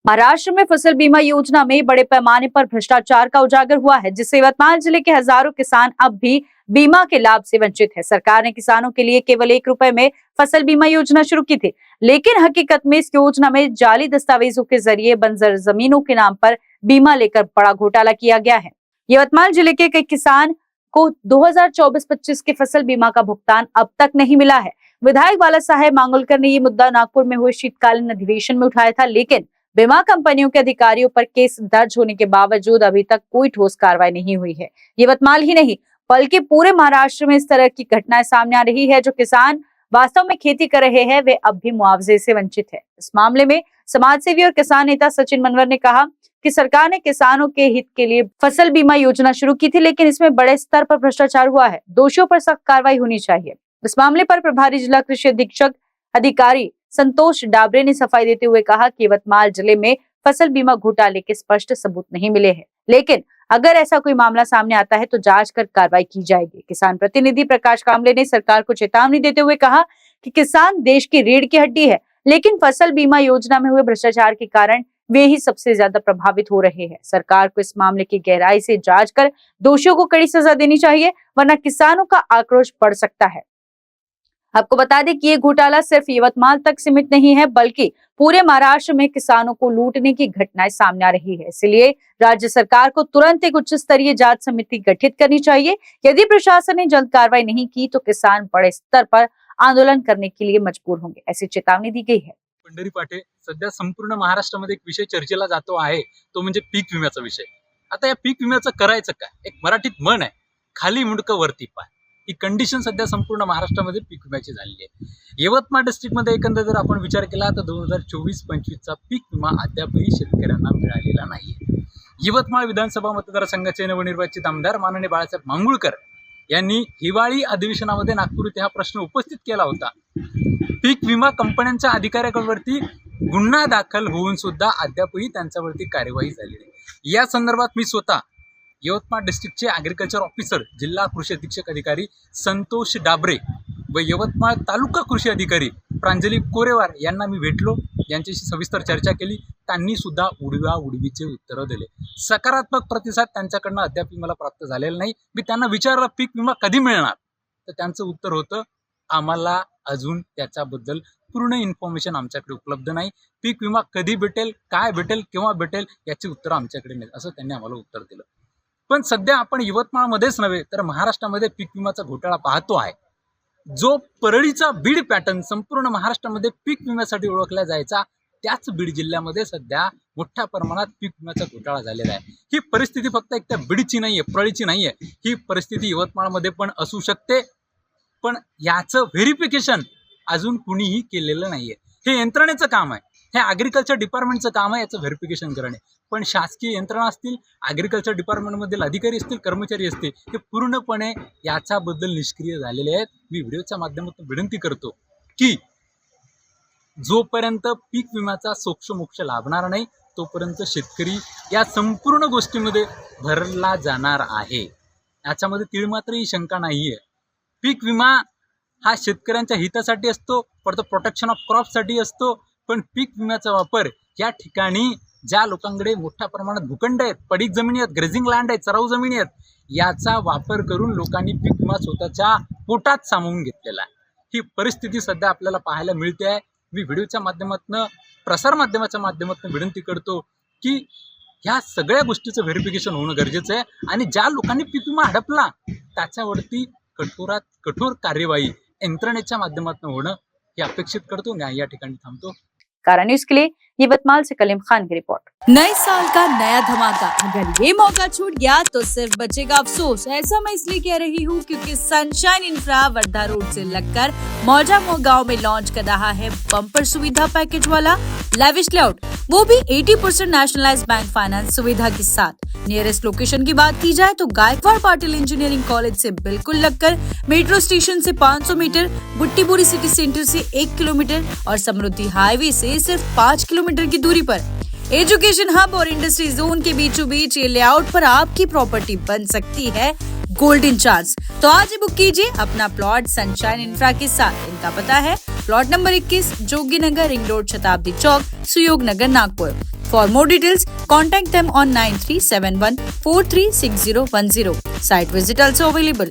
महाराष्ट्र में फसल बीमा योजना में बड़े पैमाने पर भ्रष्टाचार का उजागर हुआ है, जिससे यवतमाल जिले के हजारों किसान अब भी बीमा के लाभ से वंचित है। सरकार ने किसानों के लिए केवल 1 रुपए में फसल बीमा योजना शुरू की थी, लेकिन हकीकत में इस योजना में जाली दस्तावेजों के जरिए बंजर जमीनों के नाम पर बीमा लेकर बड़ा घोटाला किया गया है। यवतमाल जिले के कई किसान को 2024-25 के फसल बीमा का भुगतान अब तक नहीं मिला है। विधायक बाला साहेब मांगोलकर ने ये मुद्दा नागपुर में हुए शीतकालीन अधिवेशन में उठाया था, लेकिन बीमा कंपनियों के अधिकारियों पर केस दर्ज होने के बावजूद अभी तक कोई ठोस कार्रवाई नहीं हुई है। यवतमाल ही नहीं बल्कि पूरे महाराष्ट्र में इस तरह की घटनाएं सामने आ रही है। जो किसान वास्तव में खेती कर रहे हैं वे अब भी मुआवजे से वंचित है। इस मामले में समाजसेवी और किसान नेता सचिन मनवर ने कहा कि सरकार ने किसानों के हित के लिए फसल बीमा योजना शुरू की थी, लेकिन इसमें बड़े स्तर पर भ्रष्टाचार हुआ है। दोषियों पर सख्त कार्रवाई होनी चाहिए। इस मामले पर प्रभारी जिला कृषि अधीक्षक अधिकारी संतोष डाबरे ने सफाई देते हुए कहा कि यवतमाल जिले में फसल बीमा घोटाले के स्पष्ट सबूत नहीं मिले हैं, लेकिन अगर ऐसा कोई मामला सामने आता है तो जांच कर कार्रवाई की जाएगी। किसान प्रतिनिधि प्रकाश कामले ने सरकार को चेतावनी देते हुए कहा कि किसान देश की रीढ़ की हड्डी है, लेकिन फसल बीमा योजना में हुए भ्रष्टाचार के कारण वे ही सबसे ज्यादा प्रभावित हो रहे हैं। सरकार को इस मामले की गहराई से जांच कर दोषियों को कड़ी सजा देनी चाहिए, वरना किसानों का आक्रोश बढ़ सकता है। आपको बता दें कि ये घोटाला सिर्फ यवतमाल तक सीमित नहीं है, बल्कि पूरे महाराष्ट्र में किसानों को लूटने की घटनाएं सामने आ रही है। इसलिए राज्य सरकार को तुरंत एक उच्च स्तरीय जांच समिति गठित करनी चाहिए। यदि प्रशासन ने जल्द कार्रवाई नहीं की तो किसान बड़े स्तर पर आंदोलन करने के लिए मजबूर होंगे, ऐसी चेतावनी दी गई है। पंढरी पाटे, सध्या संपूर्ण महाराष्ट्रामध्ये एक विषय चर्चेला जातो आहे, तो म्हणजे पीक विम्याचा विषय। आता या पीक विम्याचं करायचं काय? एक मराठीत म्हण आहे, खाली मुंडकं वरती पाय। ही कंडिशन सध्या संपूर्ण महाराष्ट्रामध्ये पीक विम्याची झालेली आहे। यवतमाळ डिस्ट्रिक्टमध्ये एकंदर जर आपण विचार केला तर 2024-25 चा पीक विमा अद्यापही शेतकऱ्यांना मिळालेला नाहीये। यवतमाळ विधानसभा मतदारसंघाचे नवनिर्वाचित आमदार माननीय बाळासाहेब मांगुळकर यांनी हिवाळी अधिवेशनामध्ये नागपूर येथे हा प्रश्न उपस्थित केला होता। पीक विमा कंपन्यांच्या अधिकाऱ्यांवरती गुन्हा दाखल होऊन सुद्धा अद्यापही त्यांच्यावरती कार्यवाही झाली नाही। या संदर्भात मी स्वतः यवतमाळ डिस्ट्रिक्टचे ॲग्रिकल्चर ऑफिसर जिल्हा कृषी अधीक्षक अधिकारी संतोष डाबरे व यवतमाळ तालुका कृषी अधिकारी प्रांजली कोरेवार यांना मी भेटलो, यांच्याशी सविस्तर चर्चा केली। त्यांनी सुद्धा उडवीचे उत्तरं दिले। सकारात्मक प्रतिसाद त्यांच्याकडनं अद्याप मला प्राप्त झालेला नाही। मी त्यांना विचारलं पीक विमा कधी मिळणार, तर त्यांचं उत्तर होतं आम्हाला अजून त्याच्याबद्दल पूर्ण इन्फॉर्मेशन आमच्याकडे उपलब्ध नाही। पीक विमा कधी भेटेल, काय भेटेल, केव्हा भेटेल याची उत्तरं आमच्याकडे नाही, असं त्यांनी आम्हाला उत्तर दिलं। पण सध्या आपण यवतमाळमध्येच नव्हे तर महाराष्ट्रामध्ये पीक विम्याचा घोटाळा पाहतो आहे। जो परळीचा बीड पॅटर्न संपूर्ण महाराष्ट्रामध्ये पीक विम्यासाठी ओळखला जायचा, त्याच बीड जिल्ह्यामध्ये सध्या मोठ्या प्रमाणात पीक विम्याचा घोटाळा झालेला आहे। ही परिस्थिती फक्त एक त्या बीडची नाहीये, परळीची नाहीये, ही परिस्थिती यवतमाळमध्ये पण असू शकते। पण याचं व्हेरिफिकेशन अजून कुणीही केलेलं नाहीये। हे यंत्रणेचं काम आहे, हे ॲग्रिकल्चर डिपार्टमेंटचं काम आहे याचं व्हेरिफिकेशन करणे। पण शासकीय यंत्रणा असतील, ॲग्रिकल्चर डिपार्टमेंटमधील अधिकारी असतील, कर्मचारी असतील, हे पूर्णपणे याच्याबद्दल निष्क्रिय झालेले आहेत। मी व्हिडिओच्या माध्यमातून विनंती करतो की जोपर्यंत पीक विम्याचा सोक्षमोक्ष लाभणार नाही तोपर्यंत शेतकरी या संपूर्ण गोष्टीमध्ये भरला जाणार आहे, याच्यामध्ये तीळमात्रही शंका नाहीये। पीक विमा हा शेतकऱ्यांच्या हितासाठी असतो, फॉर द प्रोटेक्शन ऑफ क्रॉपसाठी असतो, पण पीक विम्याचा वापर या ठिकाणी ज्या लोकांकडे मोठ्या प्रमाणात भूखंड आहेत, पडीक जमिनी आहेत, ग्रेझिंग लँड आहेत, चराऊ जमिनी आहेत, याचा वापर करून लोकांनी पीक विमा स्वतःच्या पोटात सामावून घेतलेला आहे। ही परिस्थिती सध्या आपल्याला पाहायला मिळते आहे। मी व्हिडिओच्या माध्यमातून, प्रसार माध्यमाच्या माध्यमातून विनंती करतो की ह्या सगळ्या गोष्टीचं व्हेरिफिकेशन होणं गरजेचं आहे आणि ज्या लोकांनी पीक विमा हडपला त्याच्यावरती कठोरात कठोर कार्यवाही यंत्रणेच्या माध्यमातून होणं हे अपेक्षित करतो। मी या ठिकाणी थांबतो। कारा न्यूज के लिए यवतमाल से कलीम खान की रिपोर्ट। नए साल का नया धमाका, अगर ये मौका छूट गया तो सिर्फ बचेगा अफसोस। ऐसा मैं इसलिए कह रही हूँ क्योंकि सनशाइन इंफ्रा वर्धा रोड से लगकर मौजा गांव में लॉन्च कर रहा है बम्पर सुविधा पैकेज वाला लैविश लेआउट, वो भी 80% नेशनलाइज्ड बैंक फाइनेंस सुविधा के साथ। नियरेस्ट लोकेशन की बात की जाए तो गायकवाड़ पाटिल इंजीनियरिंग कॉलेज से बिल्कुल लगकर, मेट्रो स्टेशन से 500 मीटर, बुट्टीपुरी सिटी सेंटर से 1 किलोमीटर और समृद्धि हाईवे से सिर्फ 5 किलोमीटर की दूरी पर एजुकेशन हब और इंडस्ट्री जोन के बीचों बीच ये लेआउट पर आपकी प्रॉपर्टी बन सकती है गोल्डन चांस। तो आज ही बुक कीजिए अपना प्लॉट सनशाइन इंफ्रा के साथ। इनका पता है प्लॉट नंबर 21, जोगी नगर, रिंग रोड, शताब्दी चौक, सुयोग नगर, Nagpur. For more details, contact them on 9371 436010. Site visit also available.